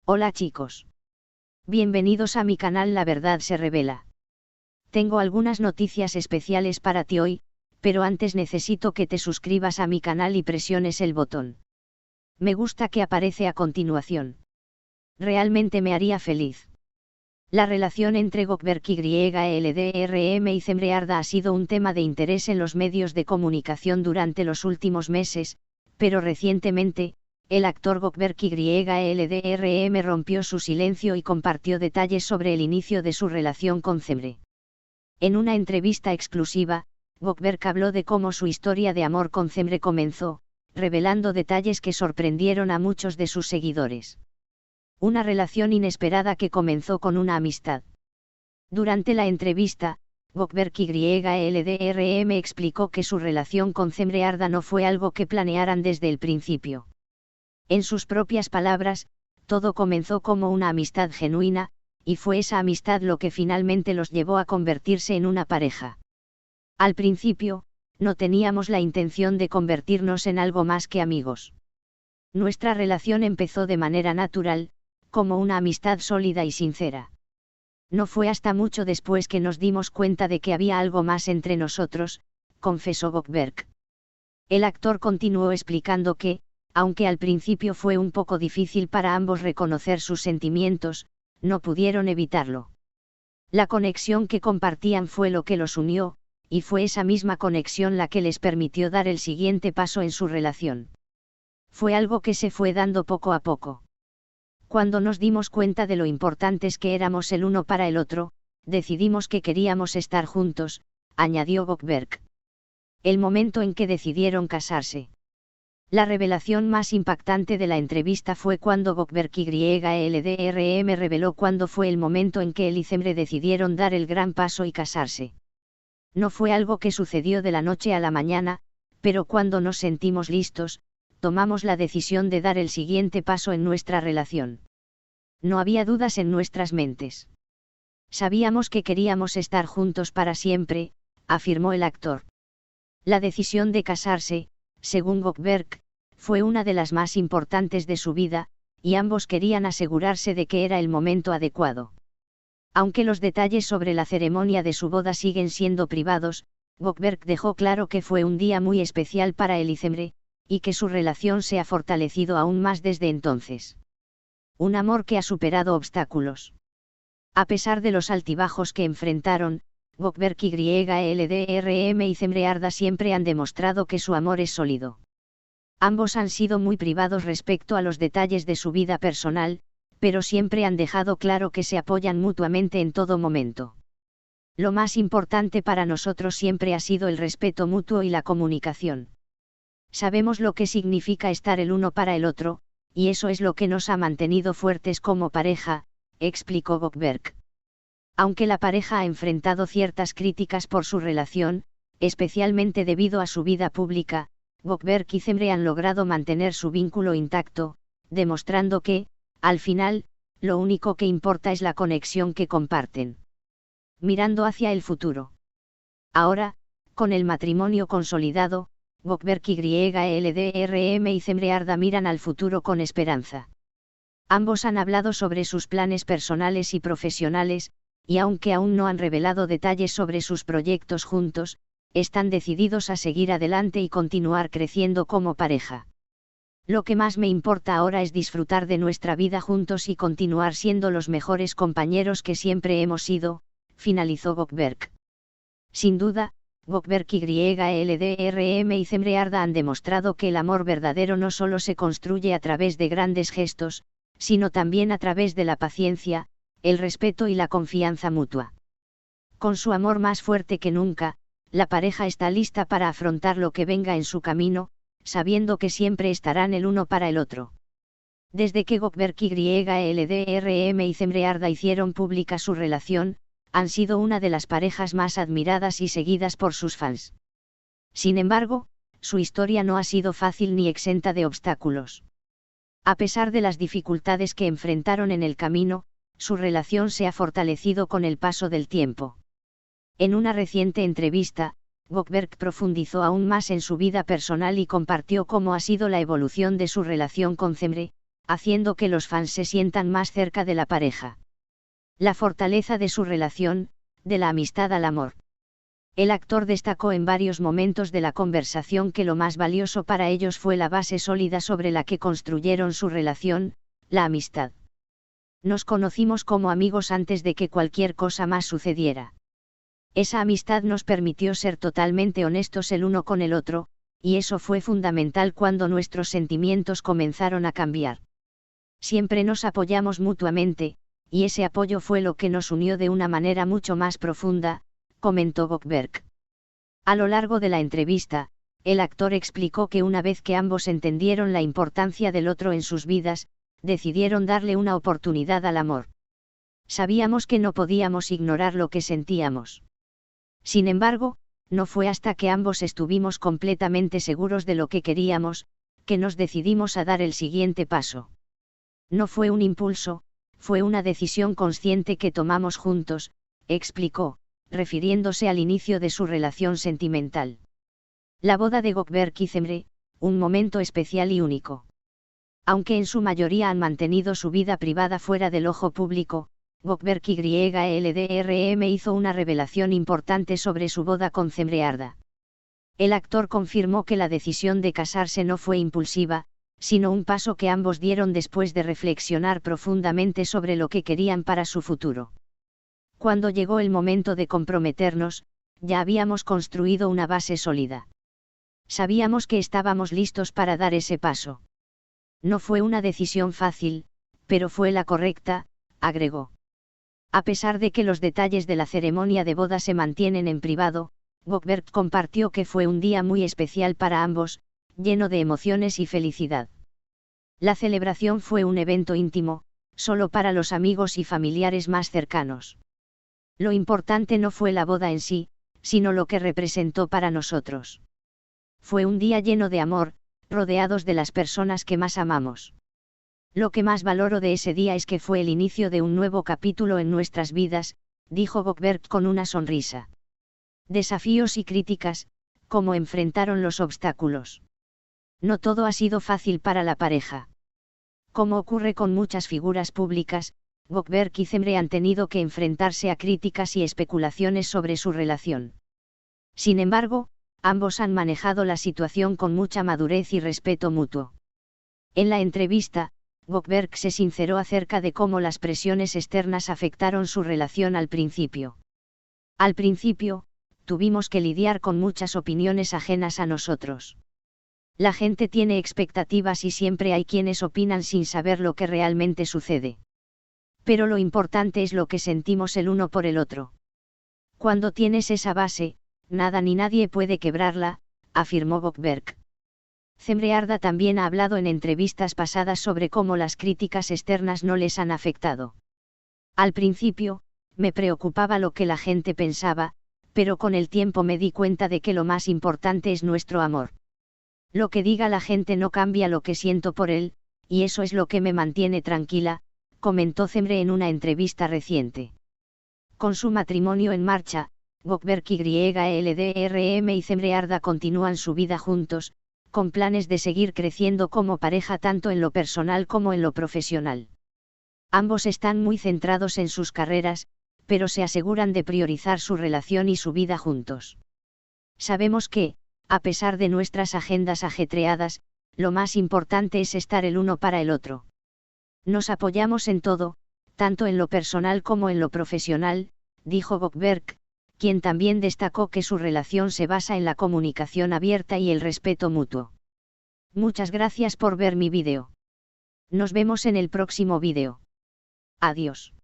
Hola chicos. Bienvenidos a mi canal La Verdad se Revela. Tengo algunas noticias especiales para ti hoy, pero antes necesito que te suscribas a mi canal y presiones el botón me gusta que aparece a continuación. Realmente me haría feliz. La relación entre Gökberk YLDRM y Cemre Arda ha sido un tema de interés en los medios de comunicación durante los últimos meses, pero recientemente, el actor Gökberk YLDRM rompió su silencio y compartió detalles sobre el inicio de su relación con Cemre. En una entrevista exclusiva, Gökberk habló de cómo su historia de amor con Cemre comenzó, revelando detalles que sorprendieron a muchos de sus seguidores. Una relación inesperada que comenzó con una amistad. Durante la entrevista, Gökberk YLDRM explicó que su relación con Cemre Arda no fue algo que planearan desde el principio. En sus propias palabras, todo comenzó como una amistad genuina, y fue esa amistad lo que finalmente los llevó a convertirse en una pareja. Al principio, no teníamos la intención de convertirnos en algo más que amigos. Nuestra relación empezó de manera natural, como una amistad sólida y sincera. No fue hasta mucho después que nos dimos cuenta de que había algo más entre nosotros, confesó Gökberk. El actor continuó explicando que, aunque al principio fue un poco difícil para ambos reconocer sus sentimientos, no pudieron evitarlo. La conexión que compartían fue lo que los unió, y fue esa misma conexión la que les permitió dar el siguiente paso en su relación. Fue algo que se fue dando poco a poco. Cuando nos dimos cuenta de lo importantes que éramos el uno para el otro, decidimos que queríamos estar juntos, añadió Gökberk. El momento en que decidieron casarse. La revelación más impactante de la entrevista fue cuando Gökberk YLDRM reveló cuándo fue el momento en que él y Cemre decidieron dar el gran paso y casarse. No fue algo que sucedió de la noche a la mañana, pero cuando nos sentimos listos, tomamos la decisión de dar el siguiente paso en nuestra relación. No había dudas en nuestras mentes. Sabíamos que queríamos estar juntos para siempre, afirmó el actor. La decisión de casarse, según Gökberk, fue una de las más importantes de su vida, y ambos querían asegurarse de que era el momento adecuado. Aunque los detalles sobre la ceremonia de su boda siguen siendo privados, Gökberk dejó claro que fue un día muy especial para él y Cemre, y que su relación se ha fortalecido aún más desde entonces. Un amor que ha superado obstáculos. A pesar de los altibajos que enfrentaron, Gökberk YLDRM y Cemre Arda siempre han demostrado que su amor es sólido. Ambos han sido muy privados respecto a los detalles de su vida personal, pero siempre han dejado claro que se apoyan mutuamente en todo momento. Lo más importante para nosotros siempre ha sido el respeto mutuo y la comunicación. Sabemos lo que significa estar el uno para el otro, y eso es lo que nos ha mantenido fuertes como pareja, explicó Gökberk. Aunque la pareja ha enfrentado ciertas críticas por su relación, especialmente debido a su vida pública, Gökberk y Cemre han logrado mantener su vínculo intacto, demostrando que, al final, lo único que importa es la conexión que comparten. Mirando hacia el futuro. Ahora, con el matrimonio consolidado, Gökberk YLDRM y Cemre Arda miran al futuro con esperanza. Ambos han hablado sobre sus planes personales y profesionales, y aunque aún no han revelado detalles sobre sus proyectos juntos, están decididos a seguir adelante y continuar creciendo como pareja. Lo que más me importa ahora es disfrutar de nuestra vida juntos y continuar siendo los mejores compañeros que siempre hemos sido, finalizó Gökberk. Sin duda, Gökberk YLDRM y Cemre Arda han demostrado que el amor verdadero no solo se construye a través de grandes gestos, sino también a través de la paciencia, el respeto y la confianza mutua. Con su amor más fuerte que nunca, la pareja está lista para afrontar lo que venga en su camino, sabiendo que siempre estarán el uno para el otro. Desde que Gökberk YLDRM y Cemre Arda hicieron pública su relación, han sido una de las parejas más admiradas y seguidas por sus fans. Sin embargo, su historia no ha sido fácil ni exenta de obstáculos. A pesar de las dificultades que enfrentaron en el camino, su relación se ha fortalecido con el paso del tiempo. En una reciente entrevista, Gökberk profundizó aún más en su vida personal y compartió cómo ha sido la evolución de su relación con Cemre, haciendo que los fans se sientan más cerca de la pareja. La fortaleza de su relación, de la amistad al amor. El actor destacó en varios momentos de la conversación que lo más valioso para ellos fue la base sólida sobre la que construyeron su relación, la amistad. Nos conocimos como amigos antes de que cualquier cosa más sucediera. Esa amistad nos permitió ser totalmente honestos el uno con el otro, y eso fue fundamental cuando nuestros sentimientos comenzaron a cambiar. Siempre nos apoyamos mutuamente, y ese apoyo fue lo que nos unió de una manera mucho más profunda, comentó Goldberg. A lo largo de la entrevista, el actor explicó que una vez que ambos entendieron la importancia del otro en sus vidas, decidieron darle una oportunidad al amor. Sabíamos que no podíamos ignorar lo que sentíamos. Sin embargo, no fue hasta que ambos estuvimos completamente seguros de lo que queríamos, que nos decidimos a dar el siguiente paso. No fue un impulso, fue una decisión consciente que tomamos juntos, explicó, refiriéndose al inicio de su relación sentimental. La boda de Goldberg y Zemre, un momento especial y único. Aunque en su mayoría han mantenido su vida privada fuera del ojo público, Goldberg y LDRM hizo una revelación importante sobre su boda con Zemre Arda. El actor confirmó que la decisión de casarse no fue impulsiva, sino un paso que ambos dieron después de reflexionar profundamente sobre lo que querían para su futuro. Cuando llegó el momento de comprometernos, ya habíamos construido una base sólida. Sabíamos que estábamos listos para dar ese paso. No fue una decisión fácil, pero fue la correcta, agregó. A pesar de que los detalles de la ceremonia de boda se mantienen en privado, Goldberg compartió que fue un día muy especial para ambos, lleno de emociones y felicidad. La celebración fue un evento íntimo, solo para los amigos y familiares más cercanos. Lo importante no fue la boda en sí, sino lo que representó para nosotros. Fue un día lleno de amor, rodeados de las personas que más amamos. Lo que más valoro de ese día es que fue el inicio de un nuevo capítulo en nuestras vidas, dijo Goldberg con una sonrisa. Desafíos y críticas, cómo enfrentaron los obstáculos. No todo ha sido fácil para la pareja. Como ocurre con muchas figuras públicas, Goldberg y Zemre han tenido que enfrentarse a críticas y especulaciones sobre su relación. Sin embargo, ambos han manejado la situación con mucha madurez y respeto mutuo. En la entrevista, Goldberg se sinceró acerca de cómo las presiones externas afectaron su relación al principio. Al principio, tuvimos que lidiar con muchas opiniones ajenas a nosotros. La gente tiene expectativas y siempre hay quienes opinan sin saber lo que realmente sucede. Pero lo importante es lo que sentimos el uno por el otro. Cuando tienes esa base, nada ni nadie puede quebrarla, afirmó Goldberg. Zemre Arda también ha hablado en entrevistas pasadas sobre cómo las críticas externas no les han afectado. Al principio, me preocupaba lo que la gente pensaba, pero con el tiempo me di cuenta de que lo más importante es nuestro amor. Lo que diga la gente no cambia lo que siento por él, y eso es lo que me mantiene tranquila, comentó Zemre en una entrevista reciente. Con su matrimonio en marcha, Goldberg y LDRM y Zemre Arda continúan su vida juntos, con planes de seguir creciendo como pareja tanto en lo personal como en lo profesional. Ambos están muy centrados en sus carreras, pero se aseguran de priorizar su relación y su vida juntos. Sabemos que, a pesar de nuestras agendas ajetreadas, lo más importante es estar el uno para el otro. Nos apoyamos en todo, tanto en lo personal como en lo profesional, dijo Goldberg, quien también destacó que su relación se basa en la comunicación abierta y el respeto mutuo. Muchas gracias por ver mi vídeo. Nos vemos en el próximo vídeo. Adiós.